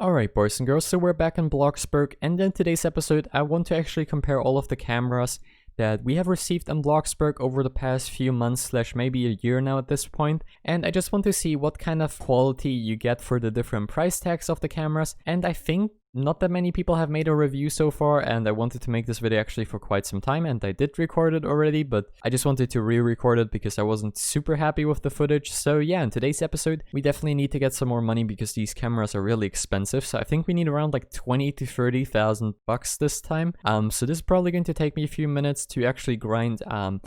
Alright boys and girls, so we're back in Bloxburg, and in today's episode I want to actually compare all of the cameras that we have received in Bloxburg over the past few months slash maybe a year now at this point, and I just want to see what kind of quality you get for the different price tags of the cameras. And I think not that many people have made a review so far, and I wanted to make this video actually for quite some time, and I did record it already, but I just wanted to re-record it because I wasn't super happy with the footage. So yeah, in today's episode we definitely need to get some more money because these cameras are really expensive. So I think we need around like 20 to 30,000 bucks this time. So this is probably going to take me a few minutes to actually grind.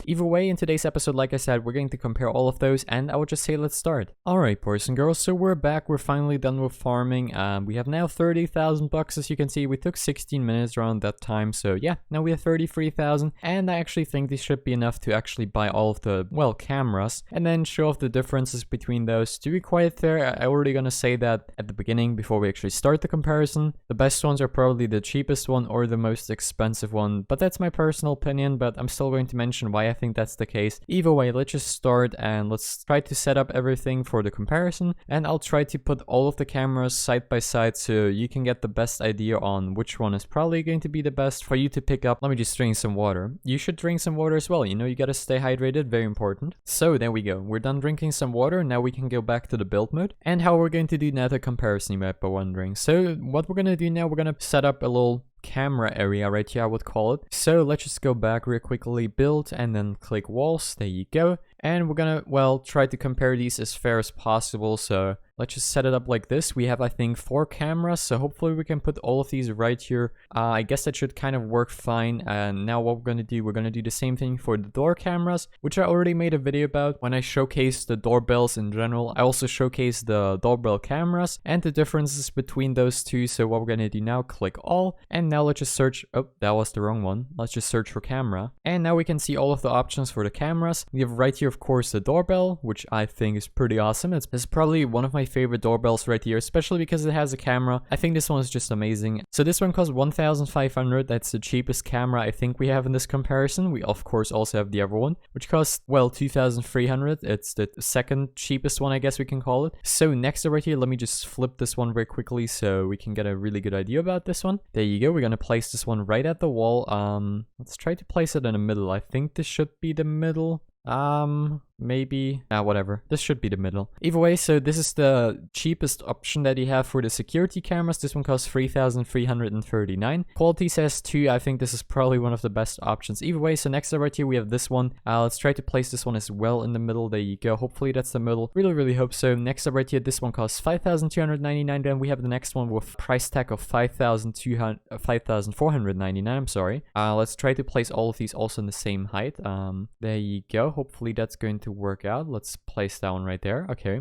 Either way, in today's episode, like I said, we're going to compare all of those, and I would just say let's start. Alright boys and girls, so we're back, we're finally done with farming. We have now 30,000 bucks. As you can see, we took 16 minutes around that time, so yeah, now we have 33,000, and I actually think this should be enough to actually buy all of the, well, cameras, and then show off the differences between those. To be quite fair, I already gonna say that at the beginning before we actually start the comparison. The best ones are probably the cheapest one or the most expensive one, but that's my personal opinion, but I'm still going to mention why I think that's the case. Either way, let's just start and let's try to set up everything for the comparison, and I'll try to put all of the cameras side by side so you can get the best idea on which one is probably going to be the best for you to pick up. Let me just drink some water. You should drink some water as well, you know, you gotta stay hydrated, very important. So there we go, we're done drinking some water. Now we can go back to the build mode. And how we're going to do now the comparison, you might be wondering. So what we're gonna do now, we're gonna set up a little camera area right here, I would call it. So let's just go back real quickly, build, and then click walls. There you go. And we're gonna, well, try to compare these as fair as possible. So let's just set it up like this. We have, I think, 4 cameras, so hopefully we can put all of these right here. I guess that should kind of work fine. And now what we're gonna do the same thing for the door cameras, which I already made a video about when I showcased the doorbells in general. I also showcased the doorbell cameras and the differences between those two. So what we're gonna do now, click all, and now let's just search. Oh, that was the wrong one. Let's just search for camera, and now we can see all of the options for the cameras. We have right here, of course, the doorbell, which I think is pretty awesome. It's probably one of my favorite doorbells right here, especially because it has a camera. I think this one is just amazing. So this one costs 1,500. That's the cheapest camera I think we have in this comparison. We of course also have the other one, which costs, well, 2,300. It's the second cheapest one, I guess we can call it. So next right here, let me just flip this one very quickly so we can get a really good idea about this one. There you go. We're gonna place this one right at the wall. Let's try to place it in the middle. I think this should be the middle. Maybe, whatever, this should be the middle. Either way, so this is the cheapest option that you have for the security cameras. This one costs 3,339. Quality says 2. I think this is probably one of the best options. Either way, so next up right here we have this one. Let's try to place this one as well in the middle. There you go. Hopefully that's the middle. Really hope so. Next up right here, this one costs 5,299. Then we have the next one with price tag of 5,499. I'm sorry. Let's try to place all of these also in the same height. There you go. Hopefully that's going to work out. Let's place that one right there. Okay.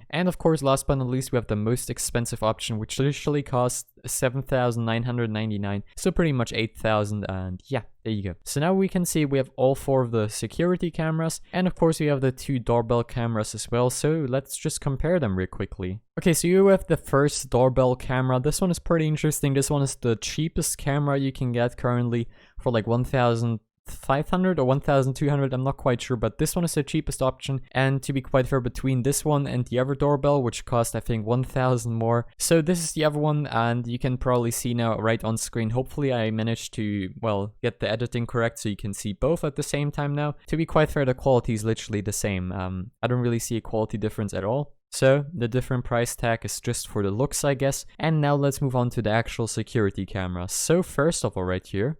And of course, last but not least, we have the most expensive option, which literally costs 7,999. So pretty much 8,000, and yeah, there you go. So now we can see we have all 4 of the security cameras, and of course we have the 2 doorbell cameras as well. So let's just compare them real quickly. Okay, so you have the first doorbell camera. This one is pretty interesting. This one is the cheapest camera you can get currently for like 1,500 or 1,200, I'm not quite sure, but this one is the cheapest option. And to be quite fair, between this one and the other doorbell, which cost I think 1,000 more. So this is the other one, and you can probably see now right on screen. Hopefully I managed to, well, get the editing correct so you can see both at the same time now. To be quite fair, the quality is literally the same. I don't really see a quality difference at all. So the different price tag is just for the looks, I guess. And now let's move on to the actual security camera. So first of all, right here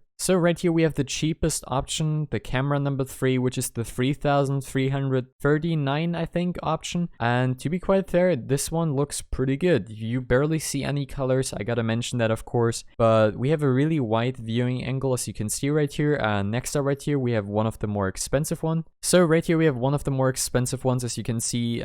we have the cheapest option, the camera number 3, which is the 3,339, I think, option. And to be quite fair, this one looks pretty good. You barely see any colors, I gotta mention that, of course. But we have a really wide viewing angle, as you can see right here. And next up right here, we have one of the more expensive one. So right here, we have one of the more expensive ones, as you can see.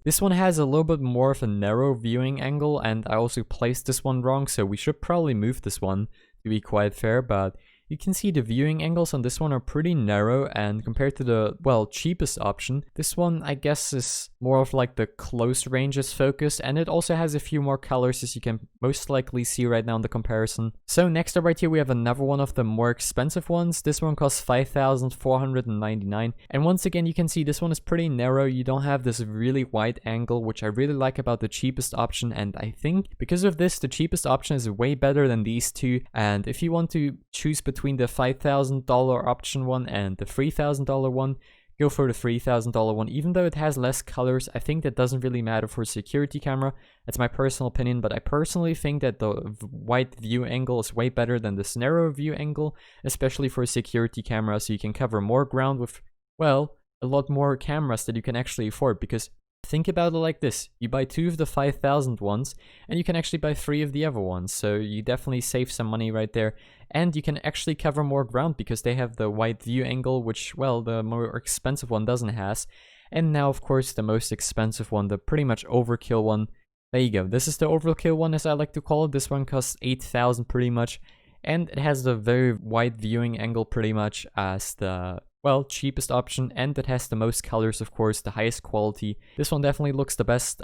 This one has a little bit more of a narrow viewing angle, and I also placed this one wrong, so we should probably move this one, to be quite fair. But you can see the viewing angles on this one are pretty narrow, and compared to the, well, cheapest option, this one I guess is more of like the close ranges focus, and it also has a few more colors as you can most likely see right now in the comparison. So next up right here we have another one of the more expensive ones. This one costs $5,499, and once again you can see this one is pretty narrow. You don't have this really wide angle, which I really like about the cheapest option, and I think because of this the cheapest option is way better than these two. And if you want to choose between the $5,000 option one and the $3,000 one, go for the $3,000 one. Even though it has less colors, I think that doesn't really matter for a security camera. That's my personal opinion, but I personally think that the wide view angle is way better than this narrow view angle, especially for a security camera, so you can cover more ground with, well, a lot more cameras that you can actually afford. Because think about it like this, you buy 2 of the 5,000 ones and you can actually buy 3 of the other ones, so you definitely save some money right there, and you can actually cover more ground because they have the wide view angle, which, well, the more expensive one doesn't has. And now of course the most expensive one, the pretty much overkill one. There you go, this is the overkill one as I like to call it. This one costs 8,000 pretty much, and it has the very wide viewing angle pretty much as the, well, cheapest option, and it has the most colors, of course, the highest quality. This one definitely looks the best.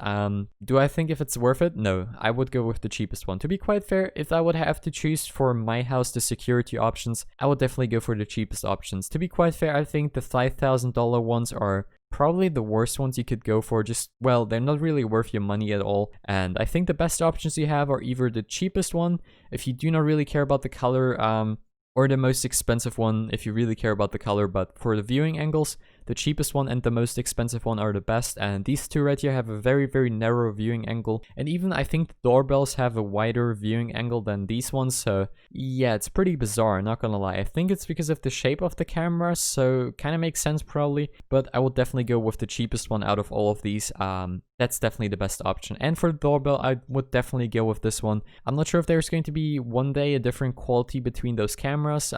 Do I think if it's worth it? No, I would go with the cheapest one. To be quite fair, if I would have to choose for my house the security options, I would definitely go for the cheapest options. To be quite fair, I think the $5,000 ones are probably the worst ones you could go for. Just, well, they're not really worth your money at all, and I think the best options you have are either the cheapest one if you do not really care about the color, or the most expensive one if you really care about the color. But for the viewing angles, the cheapest one and the most expensive one are the best, and these two right here have a very, very narrow viewing angle, and even I think the doorbells have a wider viewing angle than these ones. So yeah, it's pretty bizarre, not gonna lie. I think it's because of the shape of the camera, so kind of makes sense probably, but I would definitely go with the cheapest one out of all of these. That's definitely the best option. And for the doorbell, I would definitely go with this one. I'm not sure if there's going to be one day a different quality between those cameras.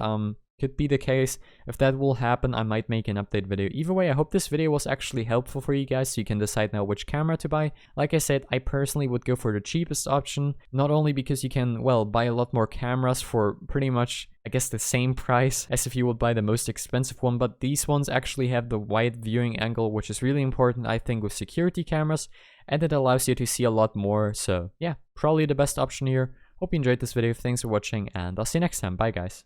Could be the case. If that will happen, I might make an update video. Either way, I hope this video was actually helpful for you guys so you can decide now which camera to buy. Like I said, I personally would go for the cheapest option, not only because you can, well, buy a lot more cameras for pretty much, I guess, the same price as if you would buy the most expensive one, but these ones actually have the wide viewing angle, which is really important, I think, with security cameras, and it allows you to see a lot more. So yeah, probably the best option here. Hope you enjoyed this video. Thanks for watching, and I'll see you next time. Bye, guys.